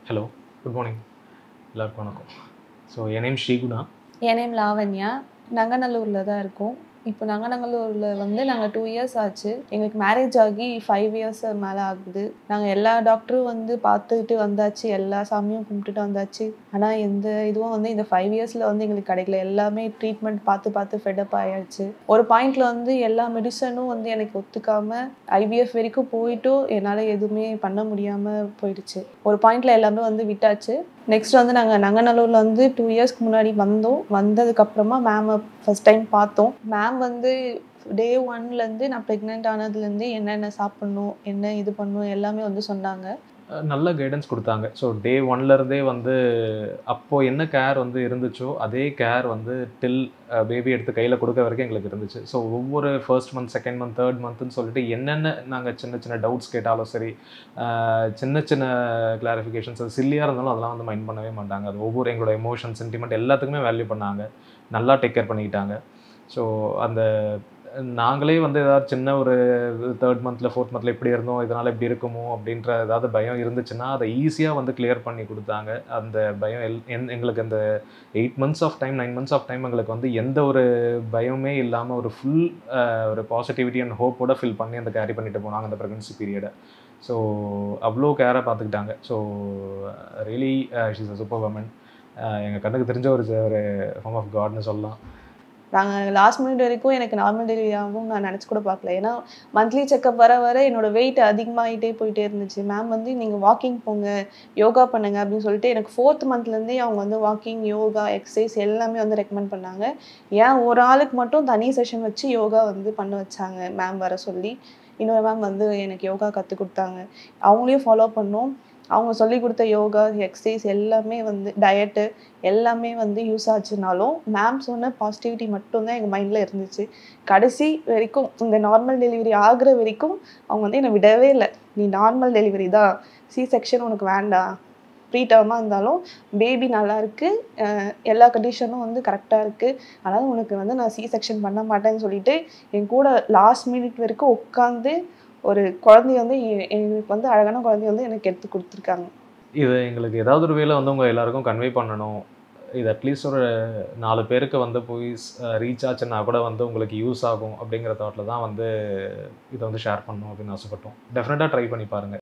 Hello, good morning. எல்லாருக்கும் வணக்கம். So என் name ஸ்ரீகுணா. என் name Lavanya. நங்கநல்லூரில் தான் இருக்கோம். இப்போ நங்கநல்லூரில் வந்து நாங்கள் 2 இயர்ஸ் ஆச்சு. எங்களுக்கு மேரேஜ் ஆகி 5 இயர்ஸ் மேலே ஆகுது. நாங்கள் எல்லா டாக்டரும் வந்து பார்த்துட்டு வந்தாச்சு, எல்லா சாமியும் கும்பிட்டுட்டு வந்தாச்சு. ஆனால் எந்த இதுவும் வந்து இந்த 5 இயர்ஸில் வந்து எங்களுக்கு கிடைக்கல. எல்லாமே ட்ரீட்மெண்ட் பார்த்து ஃபெடப் ஆயாச்சு. ஒரு பாயிண்டில் வந்து எல்லா மெடிசனும் வந்து எனக்கு ஒத்துக்காமல் ஐவிஎஃப் வரைக்கும் போயிட்டும் என்னால் எதுவுமே பண்ண முடியாமல் போயிடுச்சு. ஒரு பாயிண்டில் எல்லாமே வந்து விட்டாச்சு. நெக்ஸ்ட் வந்து நாங்கள் நங்கநல்லூரில் வந்து 2 இயர்ஸ்க்கு முன்னாடி வந்ததுக்கப்புறமா மேமை ஃபஸ்ட் டைம் பார்த்தோம். மேம் வந்து டே 1லேருந்து நான் ப்ரெக்னென்ட் ஆனதுலேருந்து என்னென்ன சாப்பிட்ணும், என்ன இது பண்ணணும் எல்லாமே வந்து சொன்னாங்க. நல்ல கைடன்ஸ் கொடுத்தாங்க. ஸோ டே 1லேருந்தே வந்து அப்போது என்ன கேர் வந்து இருந்துச்சோ அதே கேர் வந்து டில் பேபி எடுத்து கையில் கொடுக்க வரைக்கும் எங்களுக்கு இருந்துச்சு. ஸோ ஒவ்வொரு first month, second month, third மந்த்னு சொல்லிட்டு என்னென்ன நாங்கள் சின்ன சின்ன டவுட்ஸ் கேட்டாலும் சரி, சின்ன சின்ன கிளாரிஃபிகேஷன்ஸ் அது சில்லியாக இருந்தாலும் அதெல்லாம் வந்து மைண்ட் பண்ணவே மாட்டாங்க. அது ஒவ்வொரு எங்களோட எமோஷன், சென்டிமெண்ட் எல்லாத்துக்குமே வேல்யூ பண்ணாங்க. நல்லா டேக் கேர் பண்ணிக்கிட்டாங்க. ஸோ அந்த நாங்களே வந்து ஏதாவது சின்ன ஒரு தேர்ட் மந்த்தில், ஃபோர்த் மந்த்தில் இப்படி இருந்தோம், இதனால் இப்படி இருக்குமோ அப்படின்ற ஏதாவது பயம் இருந்துச்சுன்னா அதை ஈஸியாக வந்து கிளியர் பண்ணி கொடுத்தாங்க. அந்த பயம் எங்களுக்கு அந்த 8 months of time, 9 months of time எங்களுக்கு வந்து எந்த ஒரு பயமே இல்லாமல் ஒரு ஃபுல் ஒரு பாசிட்டிவிட்டி அண்ட் ஹோப்போட ஃபில் பண்ணி அந்த கேரி பண்ணிட்டு போனாங்க அந்த ப்ரெக்னன்சி பீரியடை. ஸோ அவ்வளோ கேராக பார்த்துக்கிட்டாங்க. So really she is a super woman. எங்கள் கண்ணுக்கு தெரிஞ்ச ஒரு ஃபார்ம் ஆஃப் காட்னு சொல்லலாம். நாங்கள் லாஸ்ட் மினிட் வரைக்கும் எனக்கு நார்மல் டெலிவரி ஆகும் நான் நினச்சி கூட பார்க்கல. ஏன்னா மந்த்லி செக்கப் வர என்னோடய வெயிட் அதிகமாகிட்டே போயிட்டே இருந்துச்சு. மேம் வந்து நீங்கள் வாக்கிங் போங்க, யோகா பண்ணுங்க அப்படின்னு சொல்லிட்டு எனக்கு 4th மந்த்லேருந்தே அவங்க வந்து வாக்கிங், யோகா, எக்ஸசைஸ் எல்லாமே வந்து ரெக்கமெண்ட் பண்ணாங்க. ஏன் ஒரு ஆளுக்கு மட்டும் தனி செஷன் வச்சு யோகா வந்து பண்ண வச்சாங்க மேம் வர சொல்லி. இன்னொரு மேம் வந்து எனக்கு யோகா கற்றுக் கொடுத்தாங்க. அவங்களையும் ஃபாலோ பண்ணோம். அவங்க சொல்லி கொடுத்த யோகா, எக்ஸசைஸ் எல்லாமே வந்து டயட்டு எல்லாமே வந்து யூஸ் ஆச்சுனாலும் மேம் சொன்ன பாசிட்டிவிட்டி மட்டும்தான் எங்கள் மைண்டில் இருந்துச்சு. கடைசி வரைக்கும் இந்த நார்மல் டெலிவரி ஆகிற வரைக்கும் அவங்க வந்து என்னை விடவே இல்லை. நீ நார்மல் டெலிவரி தான், சி செக்ஷன் உனக்கு வேண்டாம், ப்ரீ டேர்மாக இருந்தாலும் பேபி நல்லா இருக்குது, எல்லா கண்டிஷனும் வந்து கரெக்டாக இருக்குது, அதனால் உனக்கு வந்து நான் சி செக்ஷன் பண்ண மாட்டேன்னு சொல்லிட்டு என் கூட லாஸ்ட் மினிட் வரைக்கும் உட்காந்து ஒரு குழந்தைய வந்து எங்களுக்கு வந்து அழகான குழந்தைய வந்து எனக்கு எடுத்து கொடுத்துருக்காங்க. இது எங்களுக்கு ஏதாவது ஒரு வேளை வந்து உங்கள் எல்லாருக்கும் கன்வே பண்ணணும். இது அட்லீஸ்ட் ஒரு 4 பேருக்கு வந்து போய் ரீச் ஆச்சுன்னா கூட வந்து உங்களுக்கு யூஸ் ஆகும் அப்படிங்கிற தாட்டில் தான் வந்து இதை வந்து ஷேர் பண்ணணும் அப்படின்னு ஆசைப்பட்டோம். டெஃபினட்டாக ட்ரை பண்ணி பாருங்கள்.